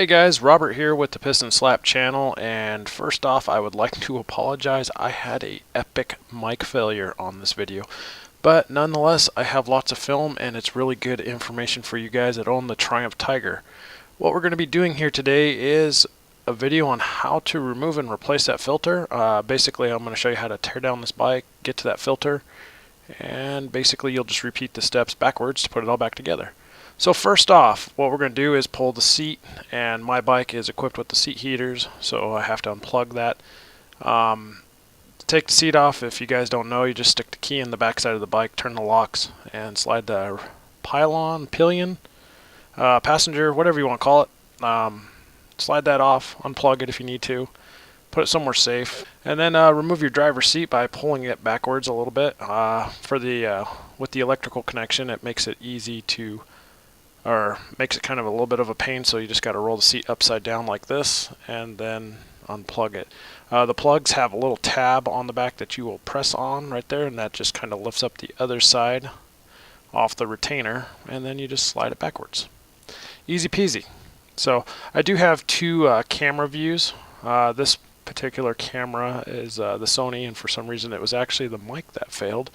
Hey guys, Robert here with the Pison Slap channel, and first off I would like to apologize. I had a epic mic failure on this video, but nonetheless I have lots of film and it's really good information for you guys that own the Triumph Tiger. What we're going to be doing here today is a video on how to remove and replace that filter. Basically I'm going to show you how to tear down this bike, get to that filter, and basically you'll just repeat the steps backwards to put it all back together. So first off, what we're going to do is pull the seat, and my bike is equipped with the seat heaters, so I have to unplug that. To take the seat off, if you guys don't know, you just stick the key in the back side of the bike, turn the locks, and slide the pillion, passenger, whatever you want to call it. Slide that off, unplug it if you need to, put it somewhere safe, and then remove your driver's seat by pulling it backwards a little bit. With the electrical connection, it makes it easy to, or makes it kind of a little bit of a pain, so you just got to roll the seat upside down like this and then unplug it. The plugs have a little tab on the back that you will press on right there, and that just kind of lifts up the other side off the retainer, and then you just slide it backwards. Easy peasy. So I do have two camera views. This particular camera is the Sony, and for some reason it was actually the mic that failed,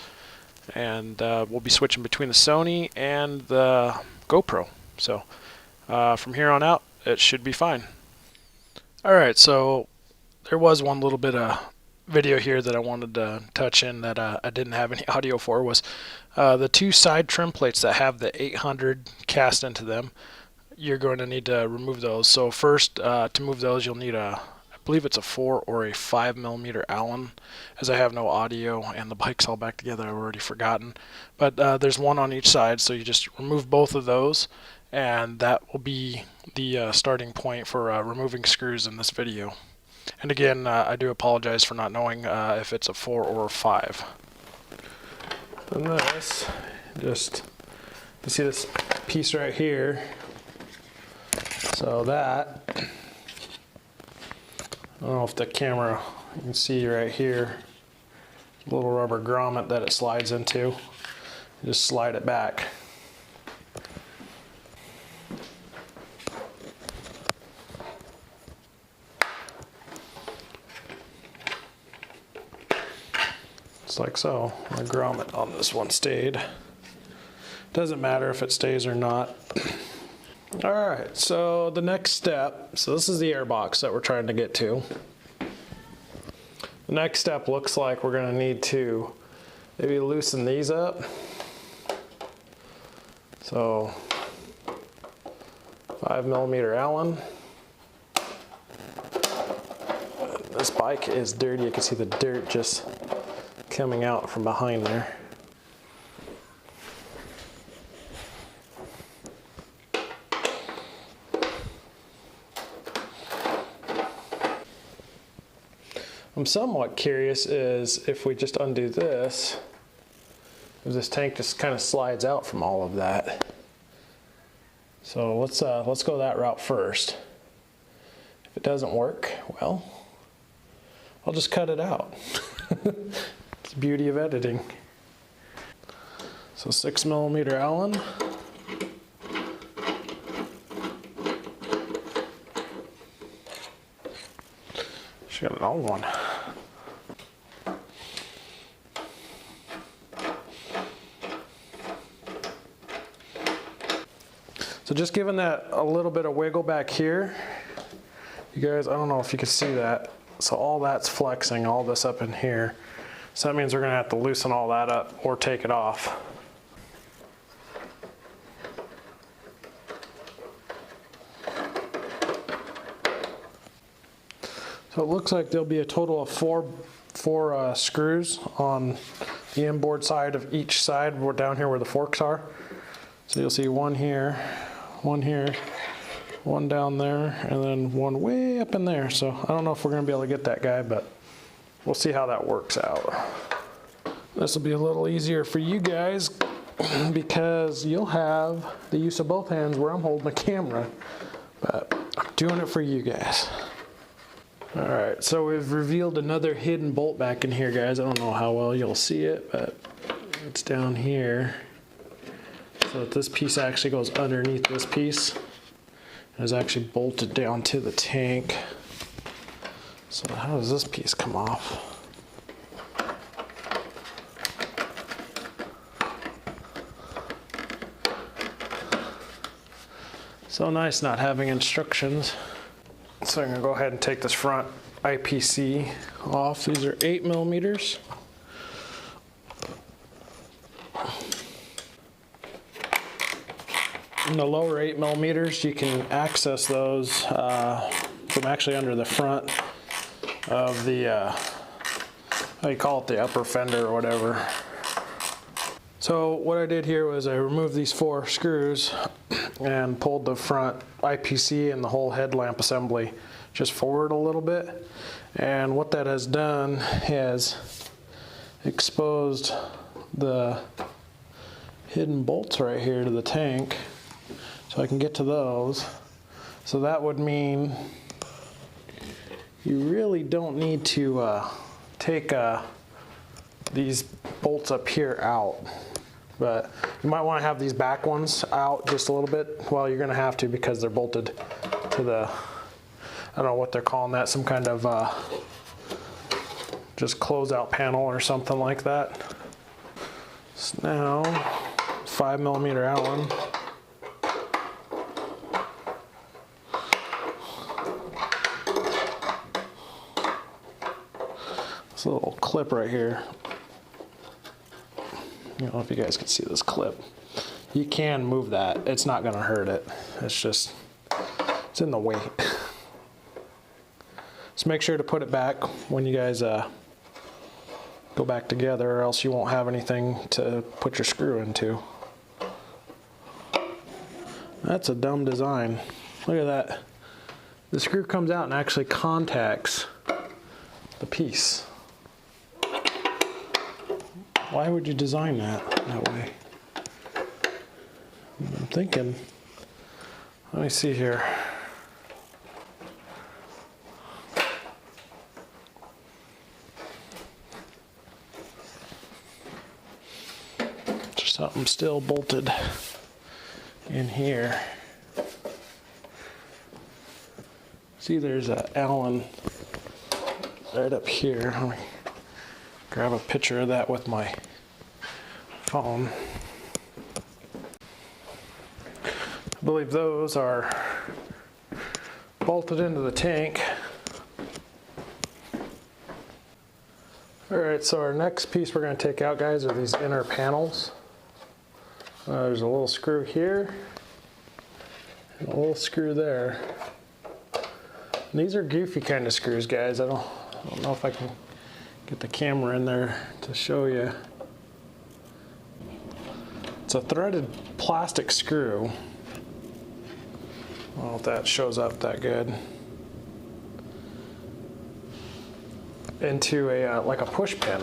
and we'll be switching between the Sony and the GoPro. So from here on out it should be fine. Alright, so there was one little bit of video here that I wanted to touch in that I didn't have any audio for, was the two side trim plates that have the 800 cast into them. You're going to need to remove those. So first, to move those, you'll need I believe it's a 4 or a 5mm Allen. As I have no audio and the bike's all back together, I've already forgotten. But there's one on each side, so you just remove both of those, and that will be the starting point for removing screws in this video. And again, I do apologize for not knowing if it's a 4 or a 5. And this, just, you see this piece right here, so that, I don't know if the camera, you can see right here, a little rubber grommet that it slides into. Just slide it back. Just like so. My grommet on this one stayed. Doesn't matter if it stays or not. Alright, so the next step, so this is the air box that we're trying to get to. The next step looks like we're going to need to maybe loosen these up. So 5mm Allen. This bike is dirty, you can see the dirt just coming out from behind there. I'm somewhat curious is if we just undo this, if this tank just kind of slides out from all of that. So let's go that route first. If it doesn't work, well, I'll just cut it out. It's the beauty of editing. So 6mm Allen. She got an old one. So just giving that a little bit of wiggle back here. You guys, I don't know if you can see that. So all that's flexing, all this up in here. So that means we're gonna have to loosen all that up or take it off. So it looks like there'll be a total of four screws on the inboard side of each side. We're down here where the forks are. So you'll see one here, one down there, and then one way up in there. So I don't know if we're going to be able to get that guy, but we'll see how that works out. This will be a little easier for you guys because you'll have the use of both hands where I'm holding the camera, but I'm doing it for you guys. Alright, so we've revealed another hidden bolt back in here, guys. I don't know how well you'll see it, but it's down here. So that this piece actually goes underneath this piece. is actually bolted down to the tank. So how does this piece come off? So nice not having instructions. So I'm gonna go ahead and take this front IPC off. These are 8 millimeters. In the lower 8 millimeters, you can access those from actually under the front of the, how you call it, the upper fender or whatever. So what I did here was I removed these 4 screws and pulled the front IPC and the whole headlamp assembly just forward a little bit. And what that has done is exposed the hidden bolts right here to the tank. So I can get to those. So that would mean you really don't need to take these bolts up here out. But you might want to have these back ones out just a little bit. Well, you're going to have to because they're bolted to the, I don't know what they're calling that, some kind of just closeout panel or something like that. So now, 5 millimeter Allen. This little clip right here. I don't know if you guys can see this clip. You can move that. It's not going to hurt it. It's just, it's in the way. So make sure to put it back when you guys go back together, or else you won't have anything to put your screw into. That's a dumb design. Look at that. The screw comes out and actually contacts the piece. Why would you design that way? I'm thinking, let me see here. There's something still bolted in here. See, there's an Allen right up here. Let me grab a picture of that with my phone. I believe those are bolted into the tank. Alright, so our next piece we're going to take out, guys, are these inner panels. There's a little screw here and a little screw there. And these are goofy kind of screws, guys. I don't know if I can get the camera in there to show you. It's a threaded plastic screw. I don't know if that shows up that good. Into a like a push pin.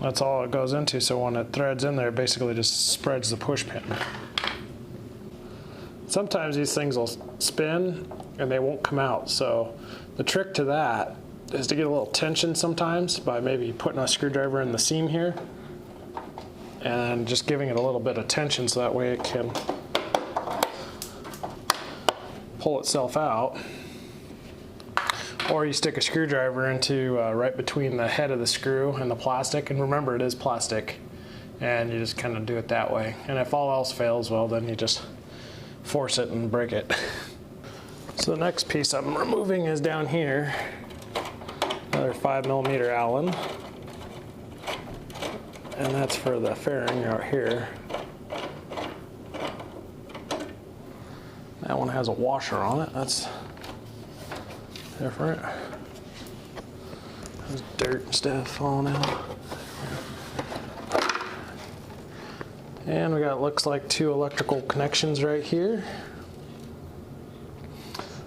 That's all it goes into, so when it threads in there, it basically just spreads the push pin. Sometimes these things will spin and they won't come out, so the trick to that is to get a little tension sometimes by maybe putting a screwdriver in the seam here and just giving it a little bit of tension so that way it can pull itself out. Or you stick a screwdriver into right between the head of the screw and the plastic, and remember it is plastic, and you just kind of do it that way. And if all else fails, well, then you just force it and break it. So the next piece I'm removing is down here. Another 5 millimeter Allen, and that's for the fairing out here. That one has a washer on it. That's different. There's dirt and stuff falling out. And we got, looks like, 2 electrical connections right here.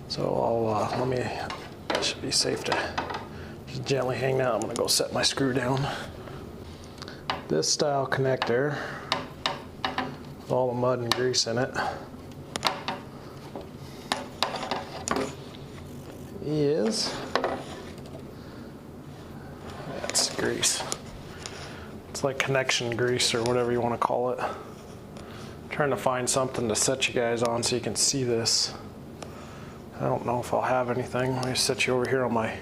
So I'll, it should be safe to just gently hang that. I'm gonna go set my screw down. This style connector with all the mud and grease in it is, that's grease. It's like connection grease or whatever you want to call it. I'm trying to find something to set you guys on so you can see this. I don't know if I'll have anything. Let me set you over here on my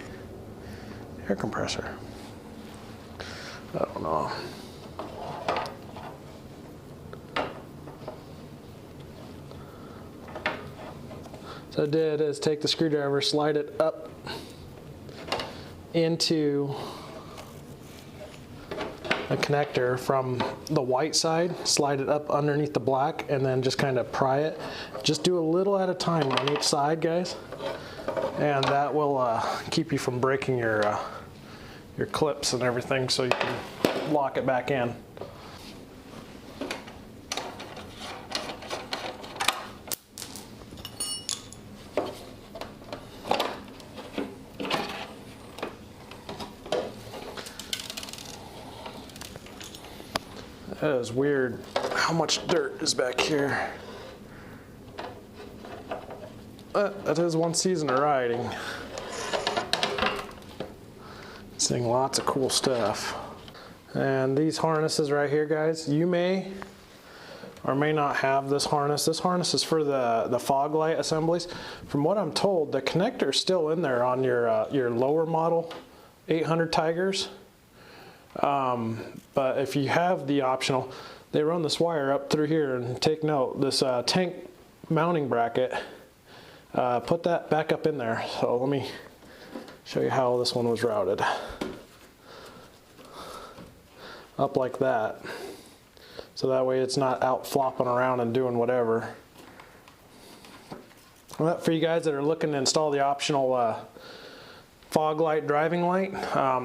air compressor. I don't know. So I did is take the screwdriver, slide it up into a connector from the white side, slide it up underneath the black, and then just kind of pry it. Just do a little at a time on each side, guys, and that will keep you from breaking your clips and everything, so you can lock it back in. That is weird how much dirt is back here. That is one season of riding. Seeing lots of cool stuff. And these harnesses right here, guys, you may or may not have this harness. This harness is for the fog light assemblies. From what I'm told, the connector is still in there on your lower model 800 Tigers. But if you have the optional, they run this wire up through here, and take note, this tank mounting bracket, put that back up in there. So let me show you how this one was routed. Up like that. So that way it's not out flopping around and doing whatever. Well, for you guys that are looking to install the optional fog light driving light,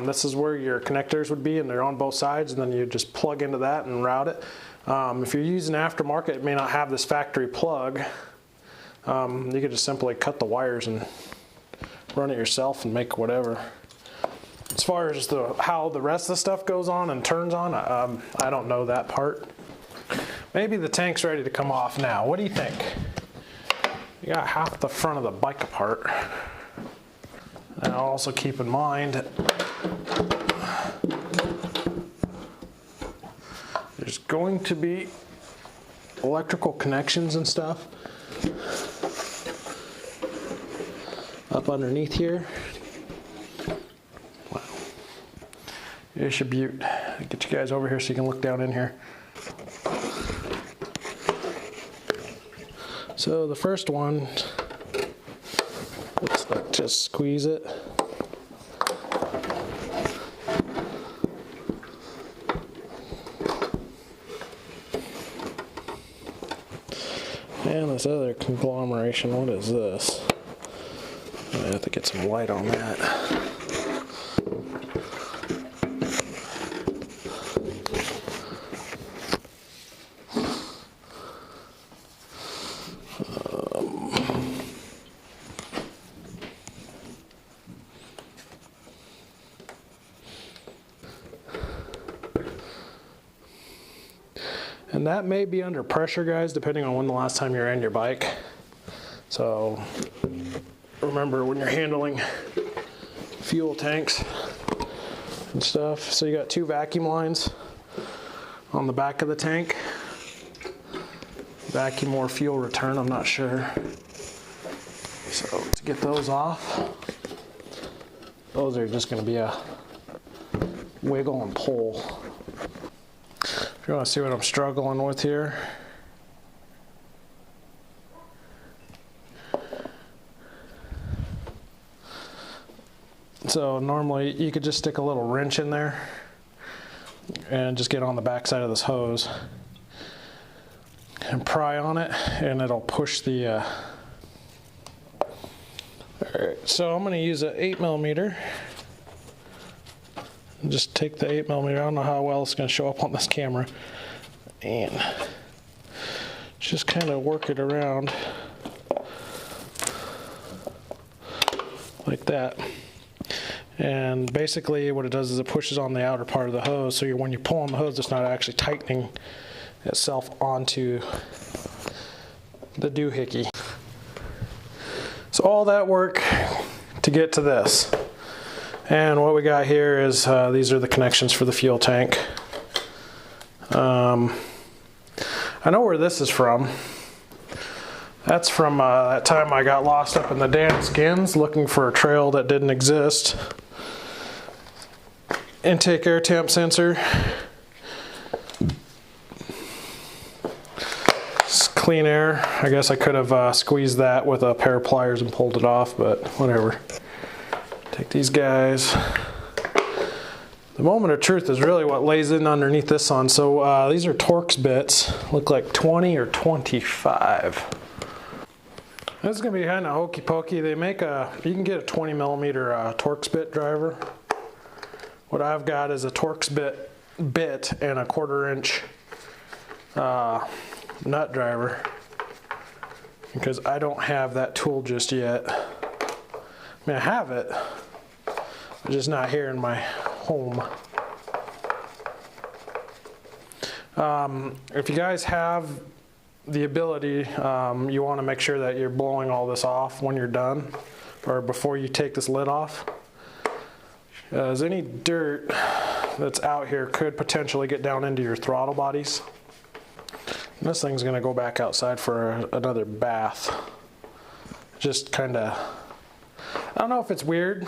this is where your connectors would be, and they're on both sides, and then you just plug into that and route it. If you're using aftermarket, it may not have this factory plug. You could just simply cut the wires and run it yourself and make whatever. As far as how the rest of the stuff goes on and turns on, I don't know that part. Maybe the tank's ready to come off now. What do you think? You got half the front of the bike apart. And also keep in mind, there's going to be electrical connections and stuff up underneath here. Wow. Here's your butte. Get you guys over here so you can look down in here. So the first one, looks like just squeeze it. And this other conglomeration, what is this? I have to get some light on that. And that may be under pressure, guys, depending on when the last time you ran your bike. So remember when you're handling fuel tanks and stuff. So you got two vacuum lines on the back of the tank. Vacuum or fuel return, I'm not sure. So to get those off, those are just going to be a wiggle and pull. If you want to see what I'm struggling with here. So normally you could just stick a little wrench in there and just get on the back side of this hose and pry on it, and it'll push the Alright, so I'm going to use an 8mm. Just take the 8mm, I don't know how well it's going to show up on this camera, and just kind of work it around like that. And basically what it does is it pushes on the outer part of the hose, so when you pull on the hose, it's not actually tightening itself onto the doohickey. So all that work to get to this. And what we got here is I these are the connections for the fuel tank. I I know where this is from. That's from that time I got lost up in the Dan Skins looking for a trail that didn't exist. Intake air temp sensor. It's clean air. I guess I could have squeezed that with a pair of pliers and pulled it off, but whatever. Take these guys. The moment of truth is really what lays in underneath this one. So these are Torx bits. Look like 20 or 25. This is going to be kind of hokey pokey. They make you can get a 20 millimeter Torx bit driver. What I've got is a Torx bit and a 1/4 inch nut driver, because I don't have that tool just yet. I mean, I have it, but just not here in my home. If you guys have the ability, you want to make sure that you're blowing all this off when you're done, or before you take this lid off. As any dirt that's out here could potentially get down into your throttle bodies. And this thing's going to go back outside for another bath. Just kind of, I don't know if it's weird.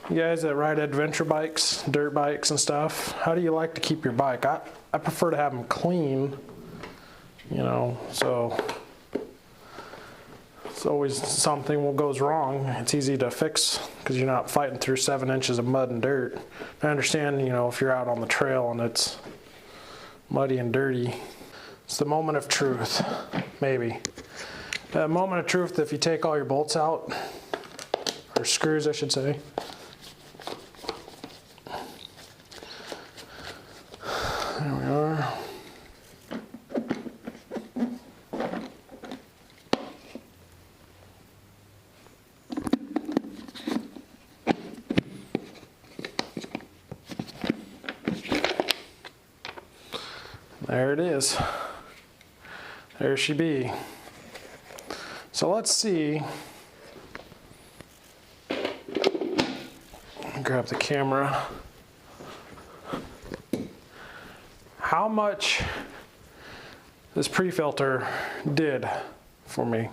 You guys that ride adventure bikes, dirt bikes and stuff, how do you like to keep your bike? I prefer to have them clean, you know, so it's always something goes wrong. It's easy to fix because you're not fighting through 7 inches of mud and dirt. I understand, you know, if you're out on the trail and it's muddy and dirty. It's the moment of truth, maybe. The moment of truth if you take all your bolts out, or screws I should say. There we are. There it is. There she be. So let's see. Grab the camera. How much this pre-filter did for me.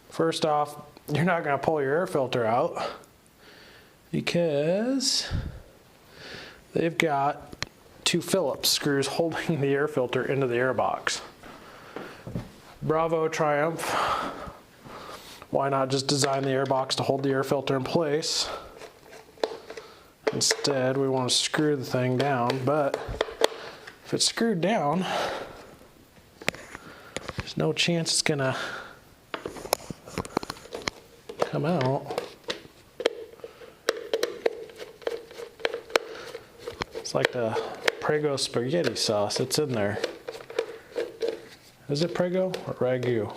First off, you're not going to pull your air filter out because they've got 2 Phillips screws holding the air filter into the air box. Bravo, Triumph. Why not just design the air box to hold the air filter in place? Instead, we want to screw the thing down, but if it's screwed down, there's no chance it's gonna come out. It's like the Prego spaghetti sauce, it's in there. Is it Prego or Ragu?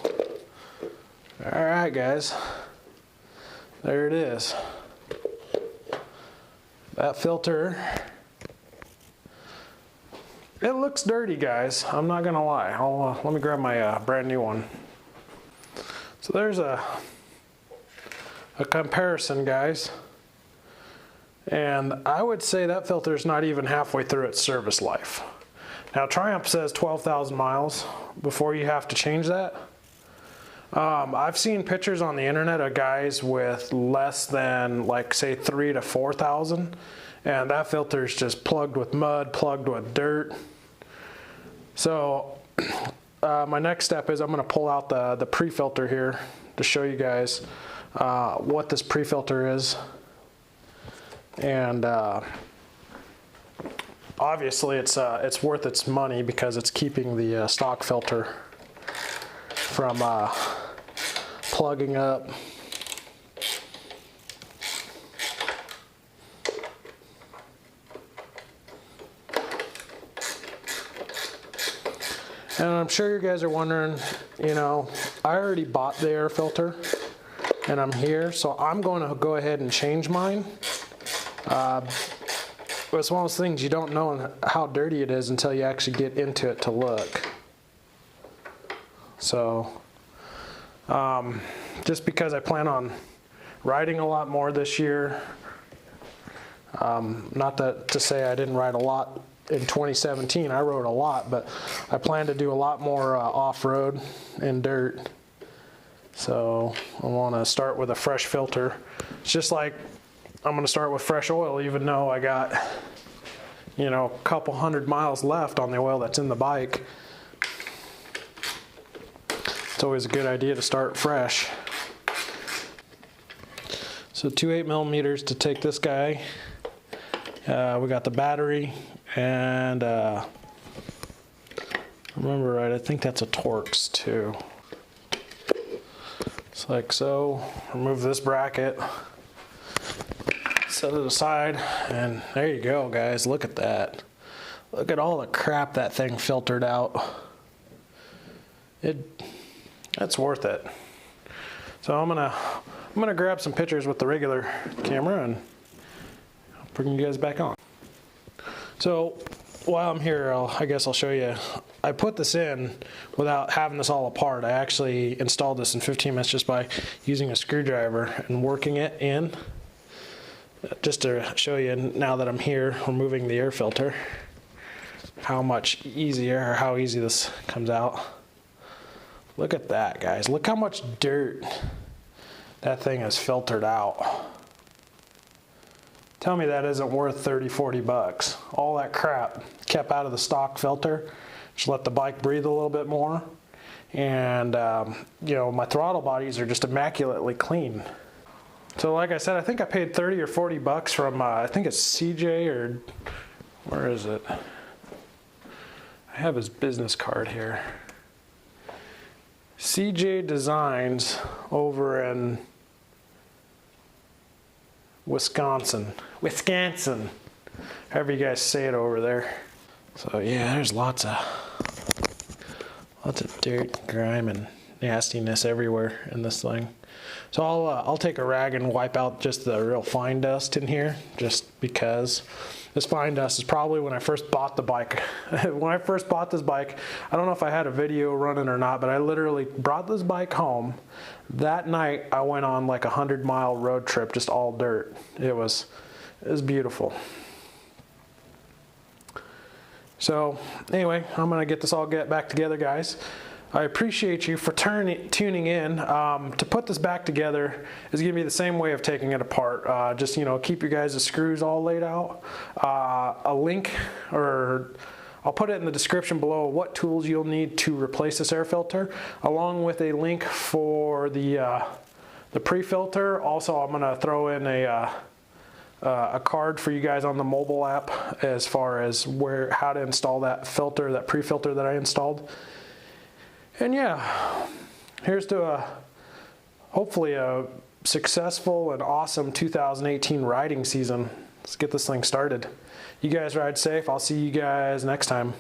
Alright guys, there it is. That filter, it looks dirty guys, I'm not gonna lie. Let me grab my brand new one. So there's a comparison guys. And I would say that filter is not even halfway through its service life. Now Triumph says 12,000 miles before you have to change that. I've seen pictures on the internet of guys with less than like say 3,000 to 4,000, and that filter is just plugged with mud, plugged with dirt. So my next step is I'm going to pull out the pre-filter here to show you guys what this pre-filter is. And obviously it's worth its money because it's keeping the stock filter from plugging up. And I'm sure you guys are wondering, you know, I already bought the air filter and I'm here, so I'm going to go ahead and change mine. It's one of those things you don't know how dirty it is until you actually get into it to look. So, just because I plan on riding a lot more this year, not to say I didn't ride a lot in 2017. I rode a lot, but I plan to do a lot more off-road and dirt. So I want to start with a fresh filter. It's just like I'm going to start with fresh oil, even though I got, you know, a couple hundred miles left on the oil that's in the bike. It's always a good idea to start fresh. So 2.8 millimeters to take this guy. We got the battery, and remember right, I think that's a Torx too. It's like so. Remove this bracket, set it aside, and there you go, guys. Look at that. Look at all the crap that thing filtered out. That's worth it. So I'm gonna grab some pictures with the regular camera and I'll bring you guys back on. So while I'm here, I guess I'll show you. I put this in without having this all apart. I actually installed this in 15 minutes just by using a screwdriver and working it in. Just to show you, now that I'm here removing the air filter, how much easier, or how easy this comes out. Look at that, guys. Look how much dirt that thing has filtered out. Tell me that isn't worth 30, 40 bucks. All that crap kept out of the stock filter. Just let the bike breathe a little bit more. And, you know, my throttle bodies are just immaculately clean. So like I said, I think I paid 30 or 40 bucks from, I think it's CJ, or where is it? I have his business card here. CJ Designs over in Wisconsin, however you guys say it over there. So yeah, there's lots of dirt, grime, and nastiness everywhere in this thing. So I'll take a rag and wipe out just the real fine dust in here, just because. This fine dust is probably when I first bought the bike. When I first bought this bike, I don't know if I had a video running or not, but I literally brought this bike home. That night I went on like a 100-mile road trip, just all dirt. It was beautiful. So anyway, I'm gonna get this all back together, guys. I appreciate you for tuning in. To put this back together is going to be the same way of taking it apart. Just, you know, keep your guys' screws all laid out. A link, or I'll put it in the description below, what tools you'll need to replace this air filter, along with a link for the pre-filter. Also, I'm going to throw in a card for you guys on the mobile app as far as how to install that filter, that pre-filter that I installed. And yeah, here's to hopefully a successful and awesome 2018 riding season. Let's get this thing started. You guys ride safe. I'll see you guys next time.